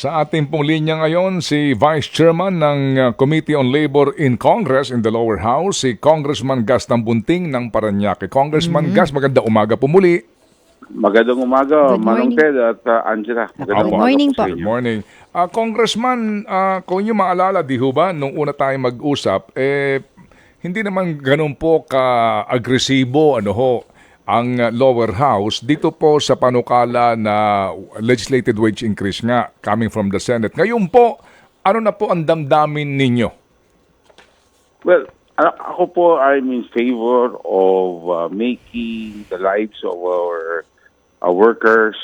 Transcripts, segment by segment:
Sa ating pong linya ngayon, si Vice Chairman ng Committee on Labor in Congress in the Lower House, si Congressman Gas Bunting ng Parañaque. Congressman Gas, maganda umaga po muli. Magandang umaga, Good Manong morning. Ted at Angela. Magandang Good umaga morning po sa po. Good inyo. morning. Congressman, kung inyo maalala, di ho ba, nung una tayo mag-usap, hindi naman ganun po ka-agresibo, ang lower house dito po sa panukala na legislated wage increase nga coming from the Senate. Ngayon po, ano na po ang damdamin ninyo? Well, ako po I'm in favor of making the lives of our workers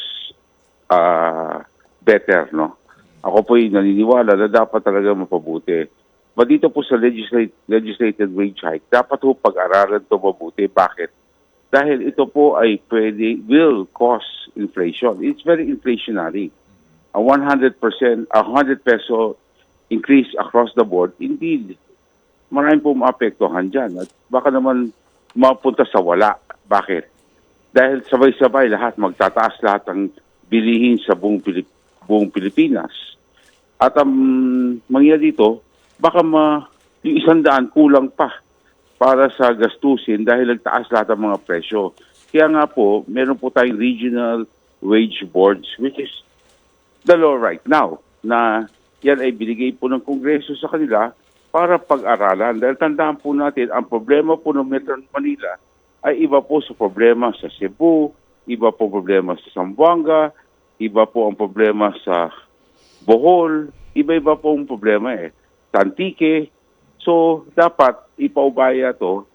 better, no? Ako po ay naniniwala na dapat talaga mapabuti. But dito po sa legislated wage hike, dapat po pag-aralan ito mabuti. Bakit? Dahil ito po ay will cause inflation. It's very inflationary. A 100%, a 100 peso increase across the board, indeed, maraming po maapektuhan dyan. At baka naman mapunta sa wala. Bakit? Dahil sabay-sabay lahat, magtataas lahat ng bilihin sa buong Pilipinas. At ang mangyayari dito, baka yung 100 kulang pa para sa gastusin dahil nagtaas lahat ng mga presyo. Kaya nga po, meron po tayong regional wage boards, which is the law right now, na yan ay binigay po ng Kongreso sa kanila para pag-aralan. Dahil tandaan po natin, ang problema po ng Metro Manila ay iba po sa problema sa Cebu, iba po problema sa Zamboanga, iba po ang problema sa Bohol, iba-iba po ang problema sa Antique. So, dapat ipaubaya to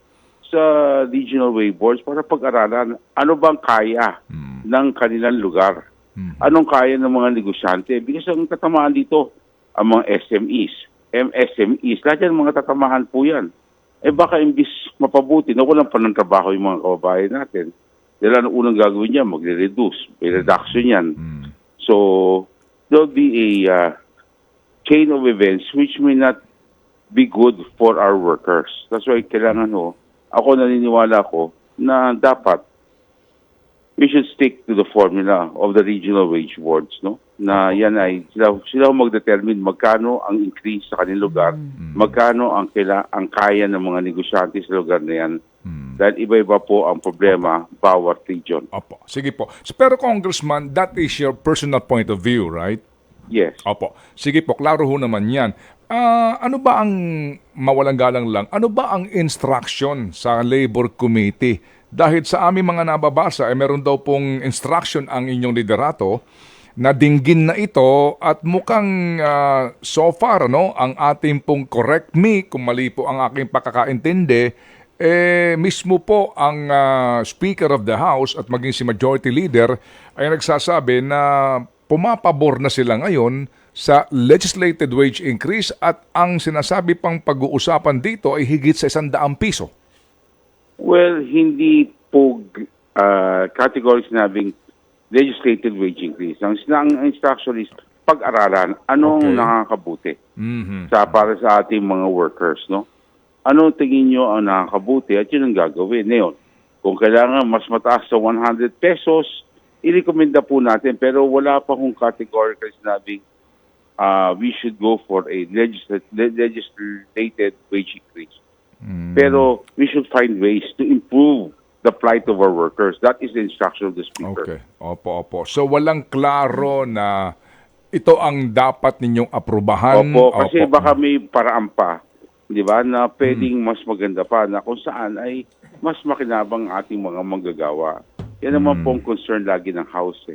sa regional wage boards para pag-aralan ano bang kaya ng kanilang lugar. Anong kaya ng mga negosyante? Because ang tatamaan dito, ang mga SMEs, MSMEs, lahat yan mga tatamaan po yan. Baka imbis mapabuti, nawalan pa ng trabaho yung mga kababayan natin. Dahil ang unang gagawin niya, magre-reduce. May reduction yan. So, there'll be a chain of events which may not be good for our workers. That's why kailangan ako naniniwala ko na dapat we should stick to the formula of the regional wage boards, no? Na yan ay sila mag-determine magkano ang increase sa kanilang lugar, magkano ang kaya ng mga negosyante sa lugar na yan. Dahil iba-iba po ang problema bawat region. Opo, sige po. Pero Congressman, that is your personal point of view, right? Yes. Opo. Sige po, klaro ho naman yan. Ano ba ang, mawalang galang lang, ano ba ang instruction sa Labor Committee? Dahil sa aming mga nababasa, meron daw pong instruction ang inyong liderato na dinggin na ito at mukhang so far, ang ating pong correct me, kung mali po ang aking pakakaintindi, mismo po ang Speaker of the House at maging si Majority Leader ay nagsasabi na pumapabor na sila ngayon sa legislated wage increase at ang sinasabi pang pag-uusapan dito ay higit sa 100 piso. Well, hindi po category sinabing legislated wage increase. Ang instruction is pag-aralan anong nakakabuti para sa ating mga workers, no? Ano tingin nyo ang nakakabuti at yun ang gagawin. Ngayon, kung kailangan mas mataas sa 100 pesos, i-recommenda po natin pero wala pa kong categorical sinabing we should go for a legislated wage increase. Pero we should find ways to improve the plight of our workers. That is the instruction of the Speaker. Okay. Opo. So walang klaro na ito ang dapat ninyong aprubahan? Opo, kasi baka may paraan pa, di ba, na pwedeng mas maganda pa na kung saan ay mas makinabang ating mga manggagawa. Yan naman pong concern lagi ng House.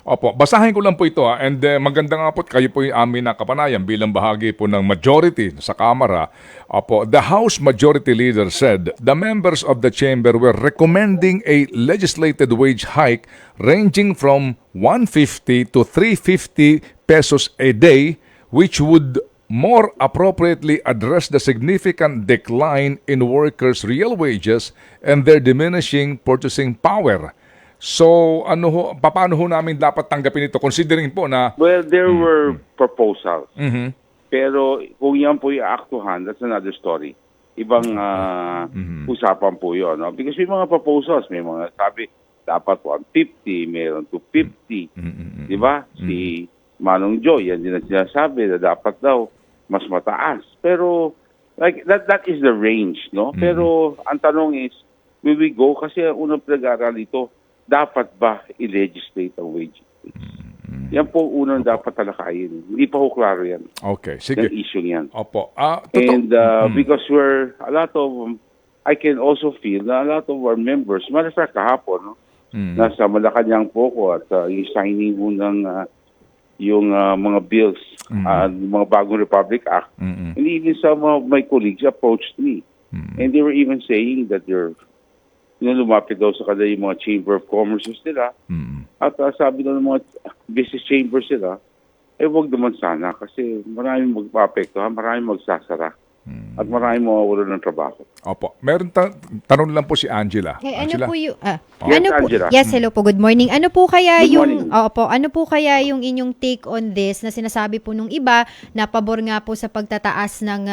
Opo, basahin ko lang po ito and maganda nga po kayo po yung amin na kapanayan bilang bahagi po ng majority sa Kamara. Opo, the House Majority Leader said the members of the chamber were recommending a legislated wage hike ranging from 150 to 350 pesos a day, which would more appropriately address the significant decline in workers' real wages and their diminishing purchasing power. So, paano ho namin dapat tanggapin ito considering po na... Well, there were proposals. Pero kung yan po i-aaktuhan, that's another story. Ibang usapan po yun. No? Because may mga proposals, may mga sabi, dapat 150, mayroon 250. Di ba? Si Manong Joy, yan din ang sinasabi na dapat daw mas mataas. Pero like that is the range, no? Pero ang tanong is, will we go? Kasi ang unang pinag-aaral ito, dapat ba i-legislate ang wage increase? Yan po unang dapat talakayin. Hindi pa ho klaro yan. Okay, sige. Yung issue yan. Opo. And because a lot of, I can also feel na a lot of our members, matter of fact, kahapon, no? Nasa Malacanang po ko at yung signing ho ng yung mga bills, mga bagong Republic Act. And even some of my colleagues approached me. And they were even saying that lumapit daw sa kanila yung mga Chamber of Commerce nila. At sabi daw ng mga business chambers sila, wag naman sana kasi maraming magpapektuhan, maraming magsasara. At maraming mawawala ng trabaho. Opo. Meron tanong lang po si Angela. Ano po yung Yes, Angela. Yes, hello po. Good morning. Ano po kaya Good morning. ano po kaya yung inyong take on this na sinasabi po nung iba na pabor nga po sa pagtataas ng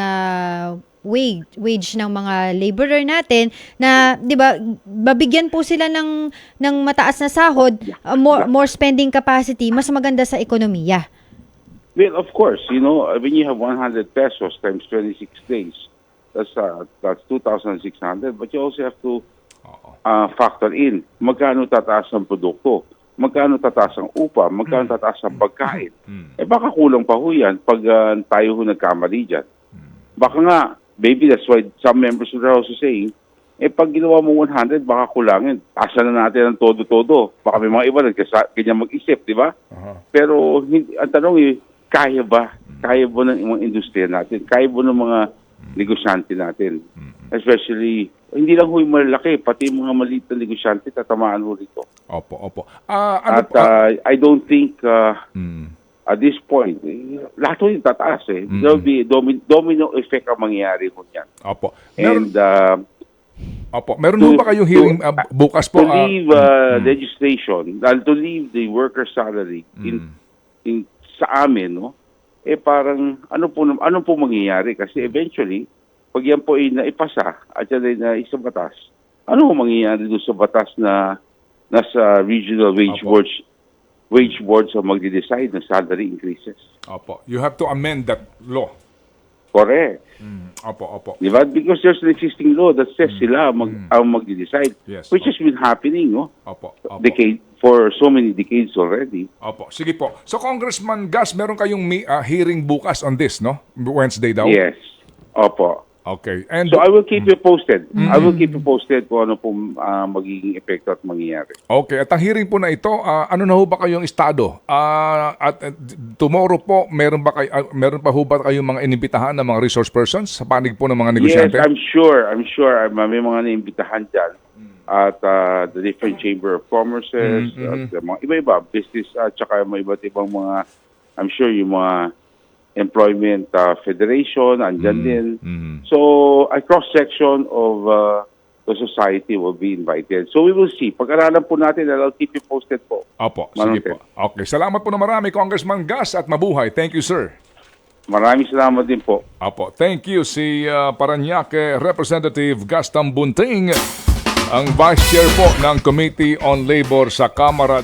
wage ng mga laborer natin na 'di ba babigyan po sila ng mataas na sahod, more spending capacity, mas maganda sa ekonomiya. Well, of course, when you have 100 pesos times 26 days, that's 2,600. But you also have to factor in magkano tataas ang produkto, magkano tataas ang upa, magkano tataas ang pagkain. Baka kulang pa ho yan pag tayo ho nagkamali dyan. Baka nga, maybe that's why some members are also saying, pag ginawa mo 100, baka kulangin. Asa na natin ang todo-todo. Baka may mga iba ganyan mag-isip, di ba? Pero ang tanong kaya ba? Kaya ba ng mga industriya natin? Kaya ba ng mga negosyante natin? Especially, hindi lang yung malaki, pati yung mga maliit na negosyante, tatamaan ho rito. Opo. I don't think at this point, lahat ho yung tataas eh. There will be domino effect ang mangyayari ho niyan. Opo. Meron ho ba kayong hearing bukas po? To leave legislation, to leave the worker salary in sa amin, no? Parang ano po mangyayari kasi eventually pag yan po ay naipasa at yan ay isang batas, ano mangyayari doon sa batas na nasa regional wage boards ang magde-decide ng salary increases? Opo. You have to amend that law. Correct. Opo. Diba? Because there's an existing law that says sila ang magde-decide, Yes, which has been happening, no? Opo. For so many decades already. Opo. Sige po. So, Congressman Gas, meron kayong hearing bukas on this, no? Wednesday daw? Yes. Opo. Okay. And So I will keep you posted. I will keep you posted kung ano po magiging epekto at mangyayari. Okay. At ang hearing po na ito, ano na ho ba kayong estado? Tomorrow po, meron pa ho ba kayong mga inimbitahan ng mga resource persons sa panig po ng mga negosyante? Yes, I'm sure. May mga naimbitahan dyan at the different Chamber of Commerces, at mga iba-iba, business, at saka mga iba't ibang mga, I'm sure yung mga Employment Federation, andyan din. So, a cross-section of the society will be invited. So, we will see. Pag-aralan po natin, I'll keep you posted po. Opo, sige po. Okay, salamat po na marami, Congressman Gas, at mabuhay. Thank you, sir. Maraming salamat din po. Opo, thank you si Parañaque Representative Gaston Bunting, ang Vice Chair po ng Committee on Labor sa Kamara.